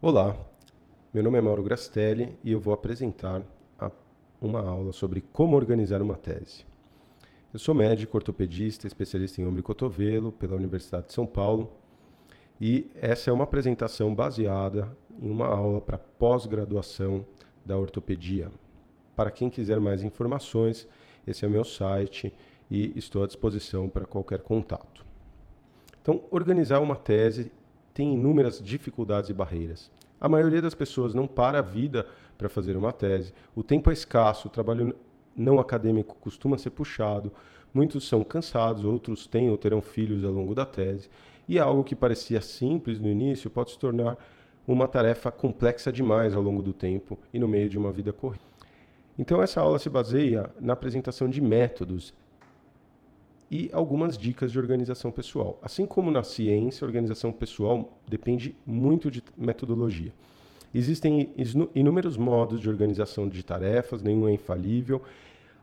Olá, meu nome é Mauro Grastelli e eu vou apresentar uma aula sobre como organizar uma tese. Eu sou médico ortopedista, especialista em ombro e cotovelo pela Universidade de São Paulo e essa é uma apresentação baseada em uma aula para pós-graduação da ortopedia. Para quem quiser mais informações, esse é o meu site e estou à disposição para qualquer contato. Então, organizar uma tese tem inúmeras dificuldades e barreiras. A maioria das pessoas não para a vida para fazer uma tese. O tempo é escasso, o trabalho não acadêmico costuma ser puxado, muitos são cansados, outros têm ou terão filhos ao longo da tese, e algo que parecia simples no início pode se tornar uma tarefa complexa demais ao longo do tempo e no meio de uma vida corrida. Então, essa aula se baseia na apresentação de métodos e algumas dicas de organização pessoal. Assim como na ciência, a organização pessoal depende muito de metodologia. Existem inúmeros modos de organização de tarefas, nenhum é infalível.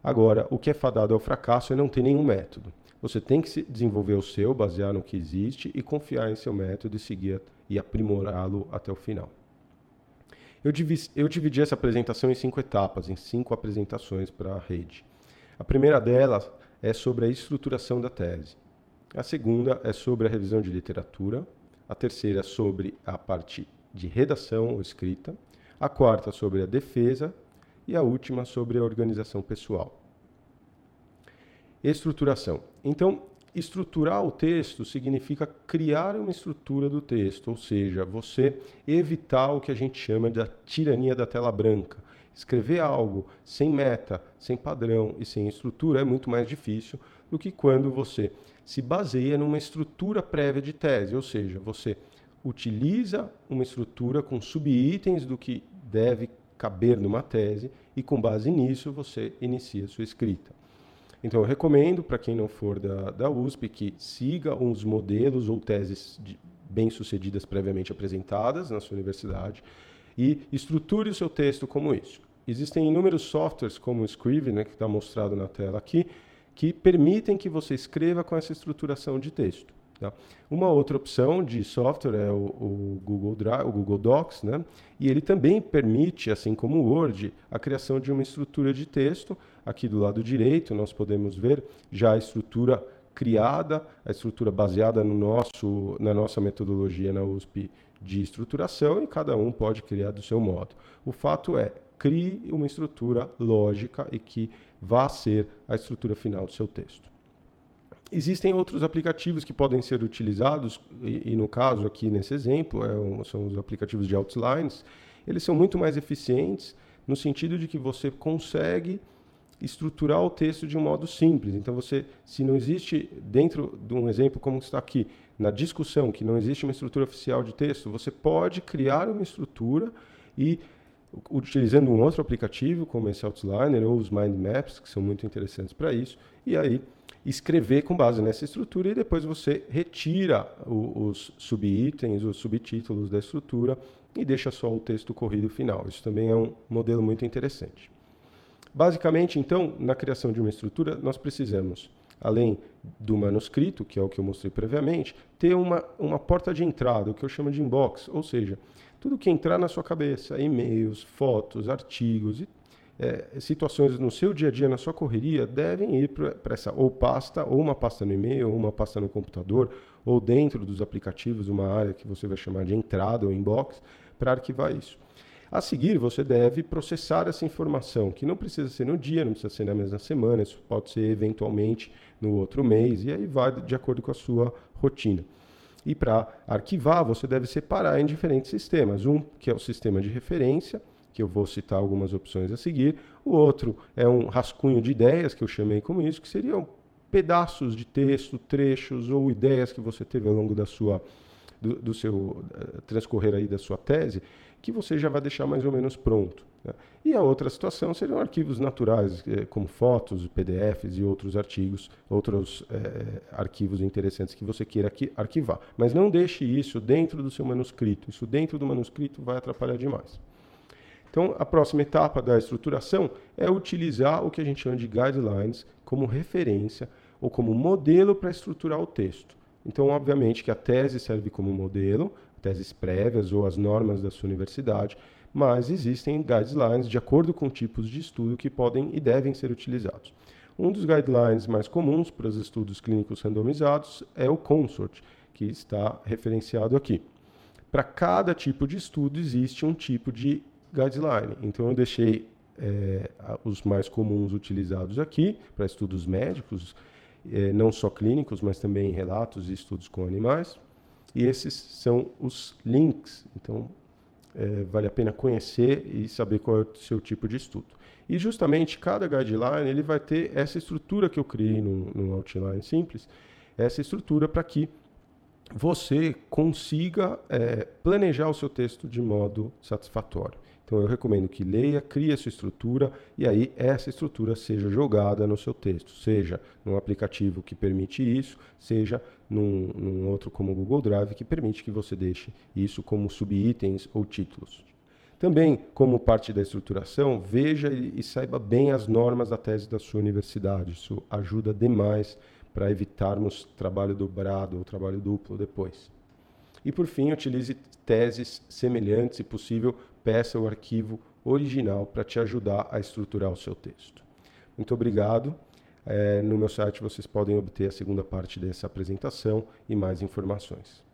Agora, o que é fadado ao fracasso é não ter nenhum método. Você tem que desenvolver o seu, basear no que existe e confiar em seu método e seguir e aprimorá-lo até o final. Eu dividi essa apresentação em 5 etapas, em 5 apresentações para a rede. A primeira delas é sobre a estruturação da tese. A segunda é sobre a revisão de literatura. A terceira é sobre a parte de redação ou escrita. A quarta sobre a defesa. E a última sobre a organização pessoal. Estruturação. Então, estruturar o texto significa criar uma estrutura do texto, ou seja, você evitar o que a gente chama de a tirania da tela branca. Escrever algo sem meta, sem padrão e sem estrutura é muito mais difícil do que quando você se baseia numa estrutura prévia de tese, ou seja, você utiliza uma estrutura com subitens do que deve caber numa tese e com base nisso você inicia a sua escrita. Então eu recomendo para quem não for da USP que siga uns modelos ou teses bem-sucedidas previamente apresentadas na sua universidade e estruture o seu texto como isso. Existem inúmeros softwares como o Scrivener, né, que está mostrado na tela aqui, que permitem que você escreva com essa estruturação de texto. Tá? Uma outra opção de software é o Google Drive, o Google Docs, né? E ele também permite, assim como o Word, a criação de uma estrutura de texto. Aqui do lado direito nós podemos ver já a estrutura criada, a estrutura baseada na nossa metodologia na USP de estruturação, e cada um pode criar do seu modo. O fato é, crie uma estrutura lógica e que vá ser a estrutura final do seu texto. Existem outros aplicativos que podem ser utilizados, e no caso aqui nesse exemplo, são os aplicativos de outlines. Eles são muito mais eficientes no sentido de que você consegue estruturar o texto de um modo simples. Então, se não existe, dentro de um exemplo como está aqui, na discussão, que não existe uma estrutura oficial de texto, você pode criar uma estrutura e, utilizando um outro aplicativo, como esse Outliner ou os Mind Maps, que são muito interessantes para isso, e aí escrever com base nessa estrutura e depois você retira os subitens, os subtítulos da estrutura e deixa só o texto corrido final. Isso também é um modelo muito interessante. Basicamente, então, na criação de uma estrutura, nós precisamos, além do manuscrito, que é o que eu mostrei previamente, ter uma porta de entrada, o que eu chamo de inbox, ou seja, tudo que entrar na sua cabeça, e-mails, fotos, artigos e situações no seu dia a dia, na sua correria, devem ir para essa ou pasta, ou uma pasta no e-mail, ou uma pasta no computador, ou dentro dos aplicativos, uma área que você vai chamar de entrada ou inbox, para arquivar isso. A seguir, você deve processar essa informação, que não precisa ser no dia, não precisa ser na mesma semana, isso pode ser eventualmente no outro mês, e aí vai de acordo com a sua rotina. E para arquivar, você deve separar em diferentes sistemas. Um, que é o sistema de referência, que eu vou citar algumas opções a seguir. O outro é um rascunho de ideias, que eu chamei como isso, que seriam pedaços de texto, trechos ou ideias que você teve ao longo do seu transcorrer aí da sua tese, que você já vai deixar mais ou menos pronto. Né? E a outra situação seriam arquivos naturais, como fotos, PDFs e outros artigos, outros arquivos interessantes que você queira arquivar. Mas não deixe isso dentro do seu manuscrito. Isso dentro do manuscrito vai atrapalhar demais. Então, a próxima etapa da estruturação é utilizar o que a gente chama de guidelines como referência ou como modelo para estruturar o texto. Então, obviamente que a tese serve como modelo, a teses prévias ou as normas da sua universidade, mas existem guidelines de acordo com tipos de estudo que podem e devem ser utilizados. Um dos guidelines mais comuns para os estudos clínicos randomizados é o CONSORT, que está referenciado aqui. Para cada tipo de estudo existe um tipo de guideline. Então eu deixei os mais comuns utilizados aqui para estudos médicos, não só clínicos, mas também relatos e estudos com animais. E esses são os links. Então vale a pena conhecer e saber qual é o seu tipo de estudo. E justamente cada guideline ele vai ter essa estrutura que eu criei no Outline Simples, essa estrutura para que você consiga planejar o seu texto de modo satisfatório. Então eu recomendo que leia, crie a sua estrutura e aí essa estrutura seja jogada no seu texto, seja num aplicativo que permite isso, seja num outro como o Google Drive que permite que você deixe isso como subitens ou títulos. Também, como parte da estruturação, veja e saiba bem as normas da tese da sua universidade. Isso ajuda demais para evitarmos trabalho dobrado ou trabalho duplo depois. E por fim, utilize teses semelhantes e, possível, peça o arquivo original para te ajudar a estruturar o seu texto. Muito obrigado. No meu site vocês podem obter a segunda parte dessa apresentação e mais informações.